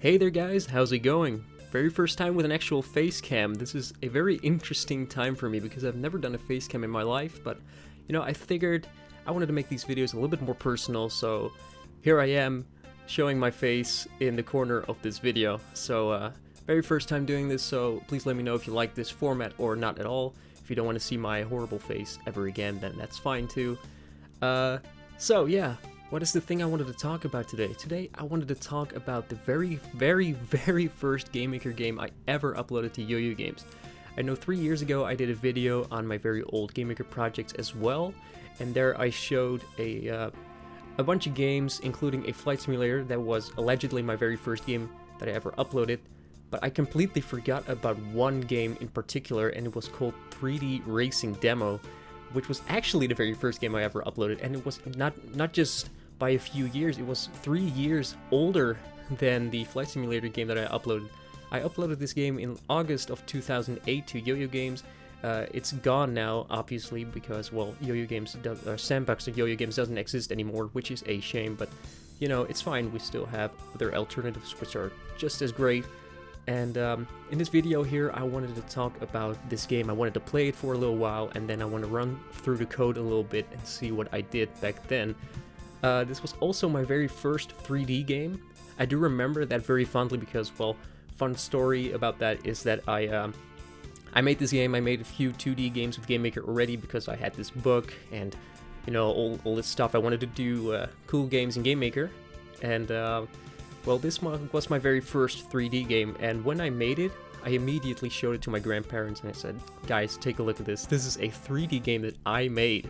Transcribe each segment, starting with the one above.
Hey there guys, how's it going? Very first time with an actual face cam. This is a very interesting time for me because I've never done a face cam in my life, but I figured I wanted to make these videos a little bit more personal, so here I am showing my face in the corner of this video. So very first time doing this, so please let me know if you like this format or not at all. If you don't want to see my horrible face ever again, then that's fine too. So yeah. What is the thing I wanted to talk about today? Today, I wanted to talk about the very first Game Maker game I ever uploaded to Yo-Yo Games. I know 3 years ago I did a video on my very old Game Maker projects as well, and there I showed a bunch of games, including a flight simulator that was allegedly my very first game that I ever uploaded, but I completely forgot about one game in particular, and it was called 3D Racing Demo, which was actually the very first game I ever uploaded, and it was not just by a few years, it was 3 years older than the flight simulator game that I uploaded. I uploaded this game in August of 2008 to Yo-Yo Games. It's gone now, obviously, because, well, Yo-Yo Games, Sandbox of Yo-Yo Games doesn't exist anymore, which is a shame, but, it's fine. We still have other alternatives which are just as great. And in this video here, I wanted to talk about this game. I wanted to play it for a little while, and then I want to run through the code a little bit and see what I did back then. This was also my very first 3D game. I do remember that very fondly because, well, fun story about that is that I made this game. I made a few 2D games with Game Maker already because I had this book and, all this stuff. I wanted to do cool games in Game Maker. And, well, this was my very first 3D game. And when I made it, I immediately showed it to my grandparents and I said, guys, take a look at this. This is a 3D game that I made.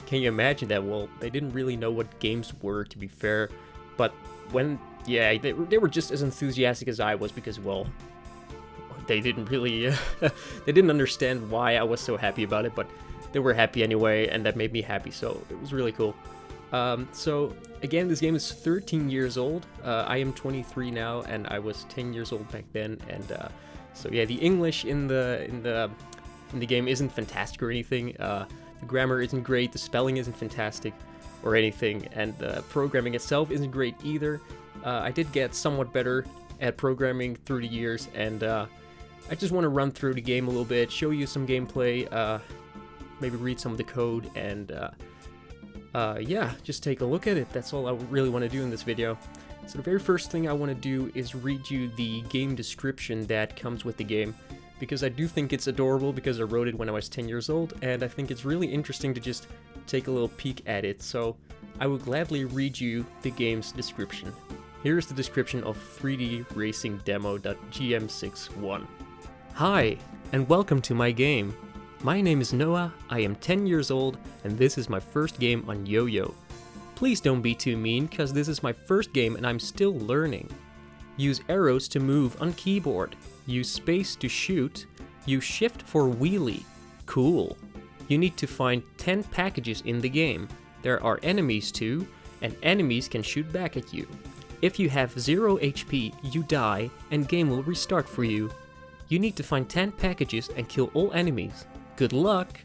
Can you imagine that? Well, they didn't really know what games were, to be fair, but they were just as enthusiastic as I was because, well, they didn't really, they didn't understand why I was so happy about it, but they were happy anyway, and that made me happy, so it was really cool. So, again, this game is 13 years old. I am 23 now, and I was 10 years old back then, and so yeah, the English in the game isn't fantastic or anything. The grammar isn't great, the spelling isn't fantastic or anything, and the programming itself isn't great either. I did get somewhat better at programming through the years, and I just want to run through the game a little bit, show you some gameplay, maybe read some of the code, and yeah, just take a look at it. That's all I really want to do in this video. So the very first thing I want to do is read you the game description that comes with the game, because I do think it's adorable because I wrote it when I was 10 years old, and I think it's really interesting to just take a little peek at it, so I will gladly read you the game's description. Here's the description of 3D Racing Demo.gm61. Hi, and welcome to my game. My name is Noah, I am 10 years old, and this is my first game on Yo-Yo. Please don't be too mean, cause this is my first game and I'm still learning. Use arrows to move on keyboard. Use space to shoot. Use shift for wheelie. Cool. You need to find 10 packages in the game. There are enemies too, and enemies can shoot back at you. If you have 0 HP, you die, and game will restart for you. You need to find 10 packages and kill all enemies. Good luck!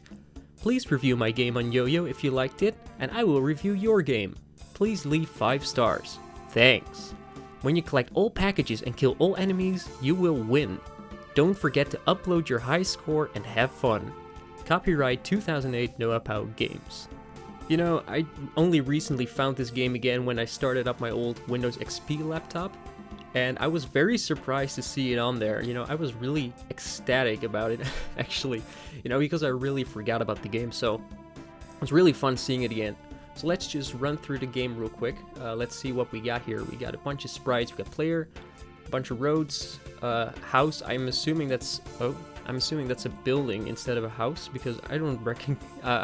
Please review my game on Yo-Yo if you liked it, and I will review your game. Please leave 5 stars. Thanks! When you collect all packages and kill all enemies, you will win. Don't forget to upload your high score and have fun. Copyright 2008 Noah Pau Games. I only recently found this game again when I started up my old Windows XP laptop, and I was very surprised to see it on there. I was really ecstatic about it, actually, because I really forgot about the game, so it was really fun seeing it again. So let's just run through the game real quick. Let's see what we got here. We got a bunch of sprites. We got player, a bunch of roads, house. I'm assuming that's a building instead of a house because I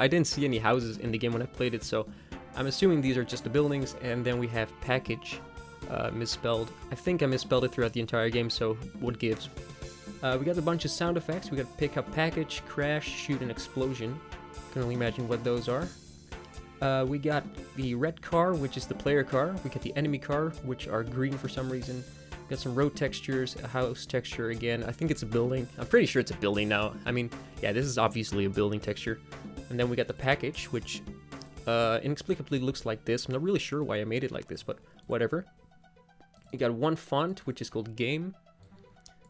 didn't see any houses in the game when I played it. So I'm assuming these are just the buildings. And then we have package, misspelled. I think I misspelled it throughout the entire game. So what gives? We got a bunch of sound effects. We got pick up package, crash, shoot, and explosion. Can only imagine what those are. We got the red car, which is the player car. We got the enemy car, which are green for some reason. We got some road textures, a house texture again. I think it's a building. I'm pretty sure it's a building now. I mean, yeah, this is obviously a building texture. And then we got the package, which inexplicably looks like this. I'm not really sure why I made it like this, but whatever. You got one font, which is called Game.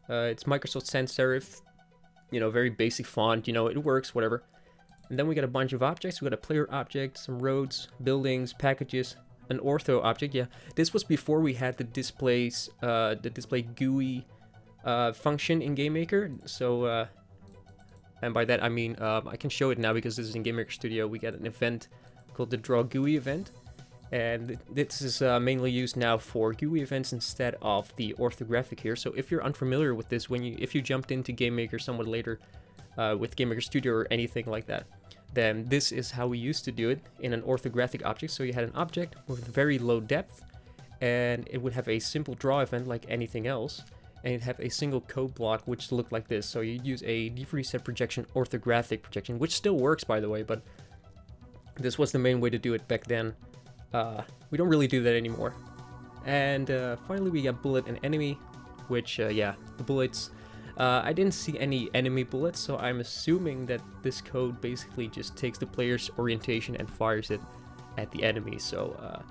It's Microsoft Sans Serif, you know, very basic font, you know, it works, whatever. And then we got a bunch of objects. We got a player object, some roads, buildings, packages, an ortho object. Yeah, this was before we had the display GUI function in GameMaker. So, and by that I mean I can show it now because this is in GameMaker Studio. We got an event called the Draw GUI event, and this is mainly used now for GUI events instead of the orthographic here. So if you're unfamiliar with this, if you jumped into GameMaker somewhat later with GameMaker Studio or anything like that, then this is how we used to do it in an orthographic object. So you had an object with very low depth, and it would have a simple draw event like anything else, and it'd have a single code block which looked like this. So you use a default set projection, orthographic projection, which still works by the way, but this was the main way to do it back then. We don't really do that anymore. And finally we got bullet and enemy, which yeah, the bullets, I didn't see any enemy bullets, so I'm assuming that this code basically just takes the player's orientation and fires it at the enemy. So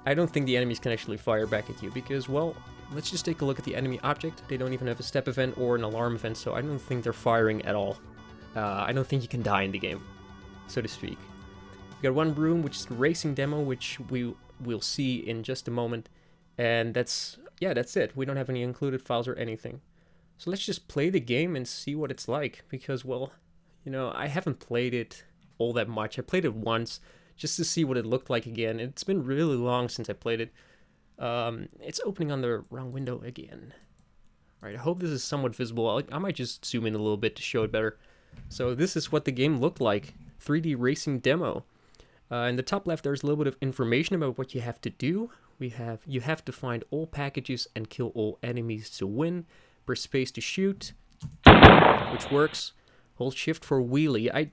I don't think the enemies can actually fire back at you because, well, let's just take a look at the enemy object. They don't even have a step event or an alarm event, so I don't think they're firing at all. I don't think you can die in the game, so to speak. We got one room, which is the racing demo, which we'll see in just a moment. And that's it. We don't have any included files or anything. So let's just play the game and see what it's like, because, well, you know, I haven't played it all that much. I played it once just to see what it looked like again. It's been really long since I played it. It's opening on the wrong window again. All right, I hope this is somewhat visible. I might just zoom in a little bit to show it better. So this is what the game looked like. 3D racing demo. In the top left, there's a little bit of information about what you have to do. You have to find all packages and kill all enemies to win. Press space to shoot, which works. Hold shift for wheelie. I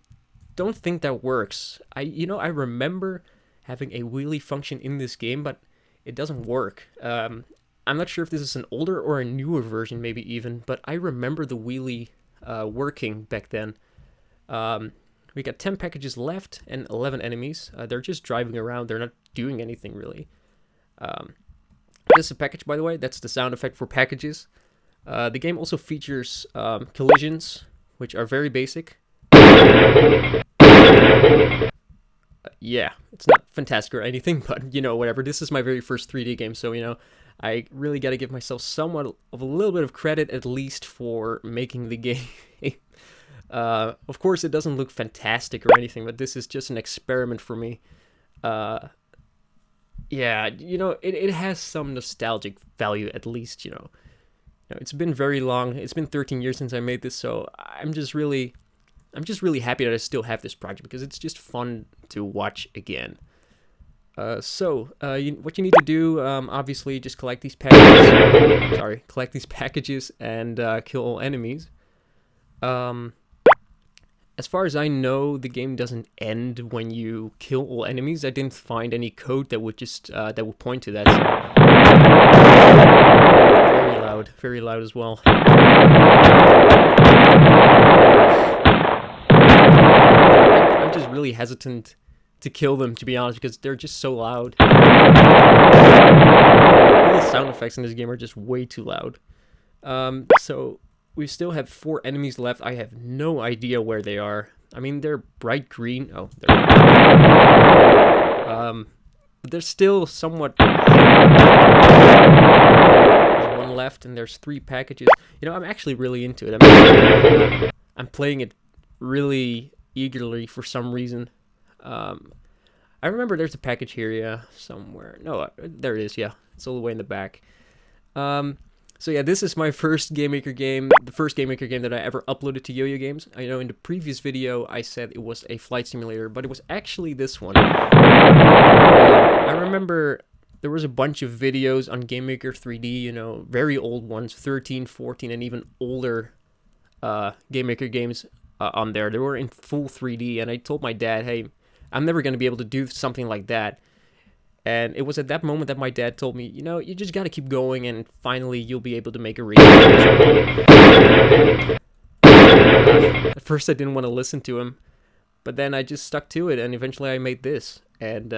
don't think that works. I remember having a wheelie function in this game, but it doesn't work. I'm not sure if this is an older or a newer version, maybe even, but I remember the wheelie working back then. We got 10 packages left and 11 enemies. They're just driving around. They're not doing anything really. This is a package, by the way. That's the sound effect for packages. The game also features collisions, which are very basic. Yeah, it's not fantastic or anything, but, you know, whatever. This is my very first 3D game, so, you know, I really got to give myself somewhat of a little bit of credit, at least, for making the game. Of course, it doesn't look fantastic or anything, but this is just an experiment for me. Yeah, you know, it has some nostalgic value, at least, you know. It's been very long. It's been 13 years since I made this, so I'm just really happy that I still have this project because it's just fun to watch again. What you need to do, obviously, just collect these packages. Collect these packages and kill all enemies. As far as I know, the game doesn't end when you kill all enemies. I didn't find any code that would point to that. So. Very loud as well. I'm just really hesitant to kill them, to be honest, because they're just so loud. All the sound effects in this game are just way too loud. So we still have 4 enemies left. I have no idea where they are. I mean, they're bright green. Oh, they're still somewhat. There's one left, and there's 3 packages. You know, I'm actually really into it. I'm playing it really eagerly for some reason. I remember there's a package here, yeah, somewhere. No, there it is, yeah. It's all the way in the back. So yeah, this is my first GameMaker game, the first GameMaker game that I ever uploaded to Yo-Yo Games. I know in the previous video I said it was a flight simulator, but it was actually this one. I remember there was a bunch of videos on GameMaker 3D, you know, very old ones, 13, 14, and even older GameMaker games on there. They were in full 3D, and I told my dad, hey, I'm never going to be able to do something like that. And it was at that moment that my dad told me, you know, you just got to keep going, and finally you'll be able to make a remake. At first I didn't want to listen to him, but then I just stuck to it, and eventually I made this. And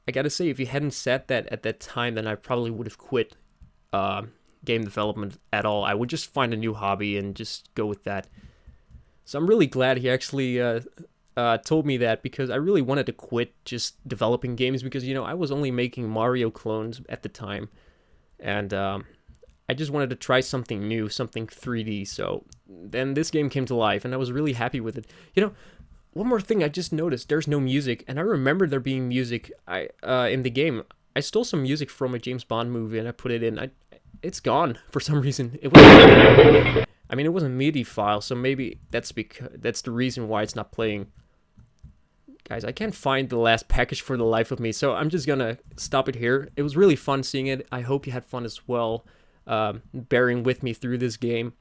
I gotta say, if you hadn't said that at that time, then I probably would have quit game development at all. I would just find a new hobby and just go with that. So I'm really glad he actually told me that, because I really wanted to quit just developing games, because, you know, I was only making Mario clones at the time, and I just wanted to try something new, something 3D. So then this game came to life, and I was really happy with it. You know, one more thing I just noticed, there's no music, and I remember there being music in the game. I stole some music from a James Bond movie and I put it in. It's gone for some reason. It was a MIDI file, so maybe that's the reason why it's not playing. Guys, I can't find the last package for the life of me, so I'm just gonna stop it here. It was really fun seeing it. I hope you had fun as well, bearing with me through this game.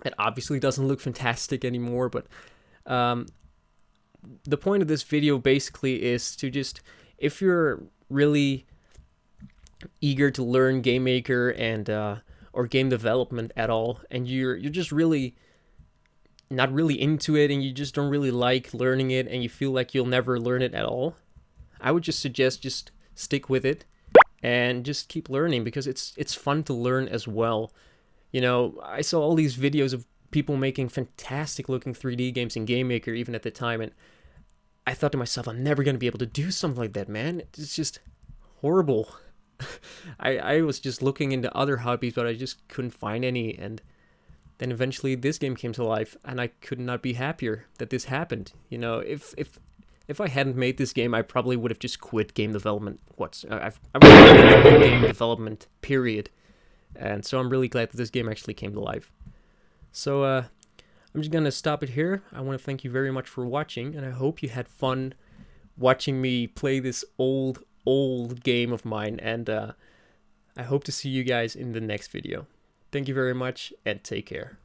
It obviously doesn't look fantastic anymore, but the point of this video basically is to just, if you're really eager to learn Game Maker and or game development at all, and you're just really not really into it, and you just don't really like learning it, and you feel like you'll never learn it at all, I would just suggest just stick with it and just keep learning, because it's fun to learn as well. You know, I saw all these videos of people making fantastic looking 3D games in Game Maker even at the time, and I thought to myself, I'm never going to be able to do something like that, man. It's just horrible. I was just looking into other hobbies, but I just couldn't find any, and then eventually this game came to life, and I could not be happier that this happened. You know, if I hadn't made this game, I probably would have just quit game development. I would have quit game development, period. And so I'm really glad that this game actually came to life. So I'm just gonna stop it here. I want to thank you very much for watching, and I hope you had fun watching me play this old game of mine, and I hope to see you guys in the next video. Thank you very much, and take care.